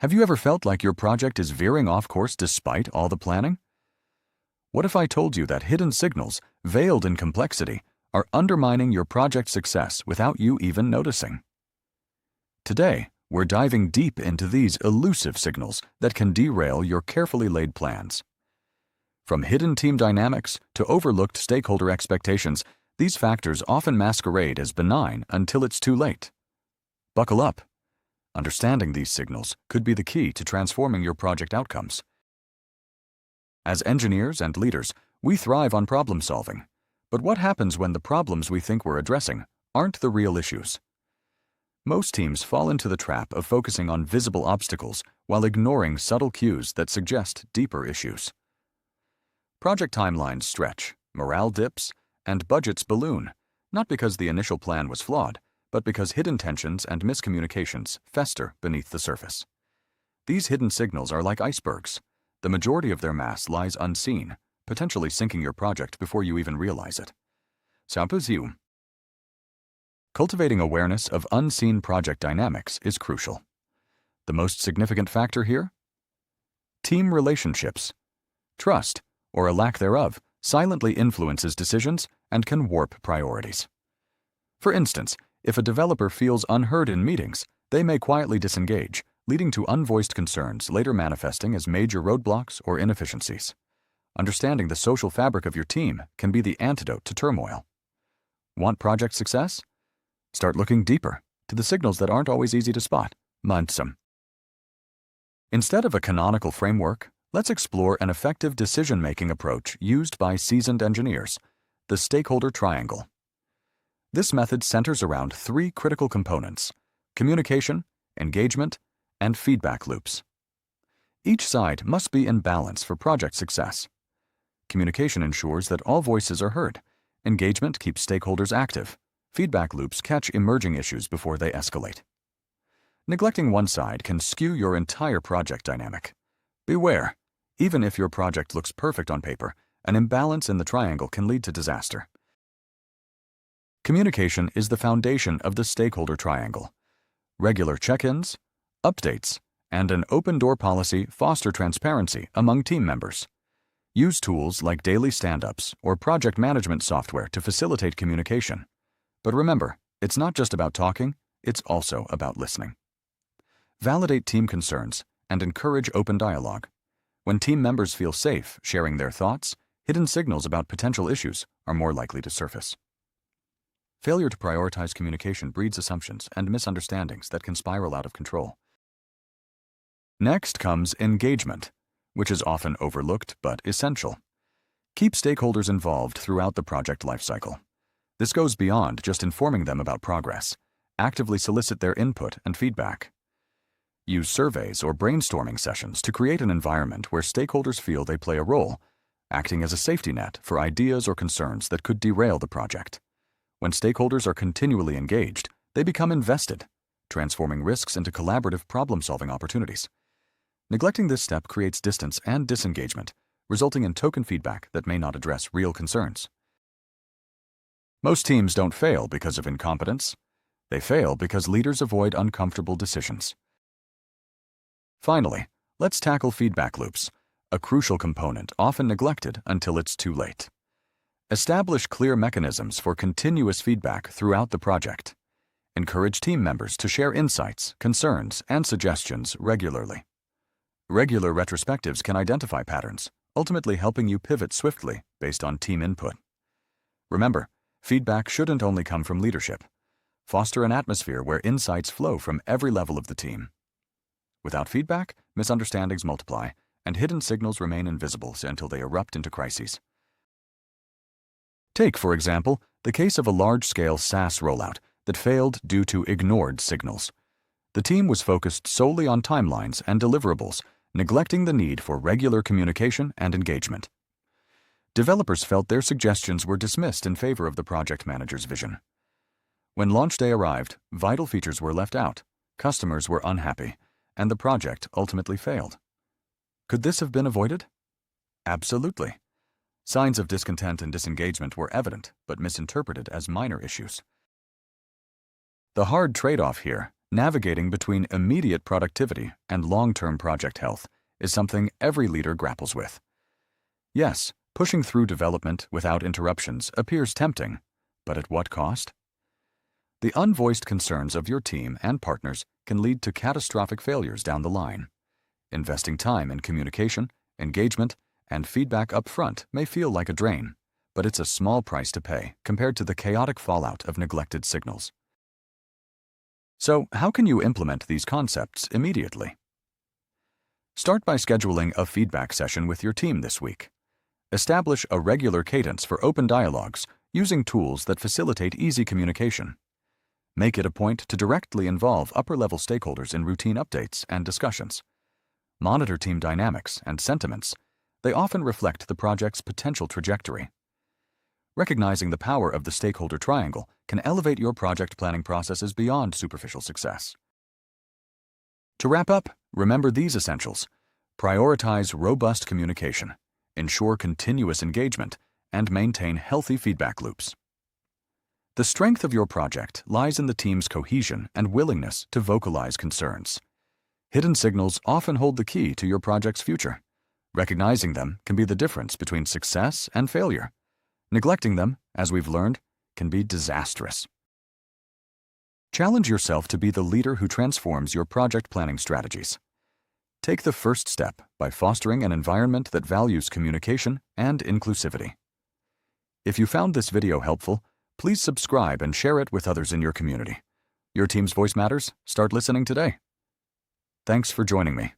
Have you ever felt like your project is veering off course despite all the planning? What if I told you that hidden signals, veiled in complexity, are undermining your project success without you even noticing? Today, we're diving deep into these elusive signals that can derail your carefully laid plans. From hidden team dynamics to overlooked stakeholder expectations, these factors often masquerade as benign until it's too late. Buckle up. Understanding these signals could be the key to transforming your project outcomes. As engineers and leaders, we thrive on problem solving. But what happens when the problems we think we're addressing aren't the real issues? Most teams fall into the trap of focusing on visible obstacles while ignoring subtle cues that suggest deeper issues. Project timelines stretch, morale dips, and budgets balloon, not because the initial plan was flawed, but because hidden tensions and miscommunications fester beneath the surface. These hidden signals are like icebergs. The majority of their mass lies unseen, potentially sinking your project before you even realize it. Sabotage. Cultivating awareness of unseen project dynamics is crucial. The most significant factor here? Team relationships. Trust, or a lack thereof, silently influences decisions and can warp priorities. For instance, if a developer feels unheard in meetings, they may quietly disengage, leading to unvoiced concerns later manifesting as major roadblocks or inefficiencies. Understanding the social fabric of your team can be the antidote to turmoil. Want project success? Start looking deeper, to the signals that aren't always easy to spot. Some. Instead of a canonical framework, let's explore an effective decision-making approach used by seasoned engineers, the Stakeholder Triangle. This method centers around three critical components: communication, engagement, and feedback loops. Each side must be in balance for project success. Communication ensures that all voices are heard. Engagement keeps stakeholders active. Feedback loops catch emerging issues before they escalate. Neglecting one side can skew your entire project dynamic. Beware, even if your project looks perfect on paper, an imbalance in the triangle can lead to disaster. Communication is the foundation of the Stakeholder Triangle. Regular check-ins, updates, and an open-door policy foster transparency among team members. Use tools like daily stand-ups or project management software to facilitate communication. But remember, it's not just about talking, it's also about listening. Validate team concerns and encourage open dialogue. When team members feel safe sharing their thoughts, hidden signals about potential issues are more likely to surface. Failure to prioritize communication breeds assumptions and misunderstandings that can spiral out of control. Next comes engagement, which is often overlooked but essential. Keep stakeholders involved throughout the project lifecycle. This goes beyond just informing them about progress. Actively solicit their input and feedback. Use surveys or brainstorming sessions to create an environment where stakeholders feel they play a role, acting as a safety net for ideas or concerns that could derail the project. When stakeholders are continually engaged, they become invested, transforming risks into collaborative problem-solving opportunities. Neglecting this step creates distance and disengagement, resulting in token feedback that may not address real concerns. Most teams don't fail because of incompetence. They fail because leaders avoid uncomfortable decisions. Finally, let's tackle feedback loops, a crucial component often neglected until it's too late. Establish clear mechanisms for continuous feedback throughout the project. Encourage team members to share insights, concerns, and suggestions regularly. Regular retrospectives can identify patterns, ultimately helping you pivot swiftly based on team input. Remember, feedback shouldn't only come from leadership. Foster an atmosphere where insights flow from every level of the team. Without feedback, misunderstandings multiply, and hidden signals remain invisible until they erupt into crises. Take, for example, the case of a large-scale SaaS rollout that failed due to ignored signals. The team was focused solely on timelines and deliverables, neglecting the need for regular communication and engagement. Developers felt their suggestions were dismissed in favor of the project manager's vision. When launch day arrived, vital features were left out, customers were unhappy, and the project ultimately failed. Could this have been avoided? Absolutely. Signs of discontent and disengagement were evident, but misinterpreted as minor issues. The hard trade-off here, Navigating between immediate productivity and long-term project health is something every leader grapples with. Yes, pushing through development without interruptions appears tempting, but at what cost? The unvoiced concerns of your team and partners can lead to catastrophic failures down the line. Investing time in communication, engagement, and feedback up front may feel like a drain, but it's a small price to pay compared to the chaotic fallout of neglected signals. So, how can you implement these concepts immediately? Start by scheduling a feedback session with your team this week. Establish a regular cadence for open dialogues using tools that facilitate easy communication. Make it a point to directly involve upper-level stakeholders in routine updates and discussions. Monitor team dynamics and sentiments. They often reflect the project's potential trajectory. Recognizing the power of the Stakeholder Triangle can elevate your project planning processes beyond superficial success. To wrap up, remember these essentials. Prioritize robust communication, ensure continuous engagement, and maintain healthy feedback loops. The strength of your project lies in the team's cohesion and willingness to vocalize concerns. Hidden signals often hold the key to your project's future. Recognizing them can be the difference between success and failure. Neglecting them, as we've learned, can be disastrous. Challenge yourself to be the leader who transforms your project planning strategies. Take the first step by fostering an environment that values communication and inclusivity. If you found this video helpful, please subscribe and share it with others in your community. Your team's voice matters. Start listening today. Thanks for joining me.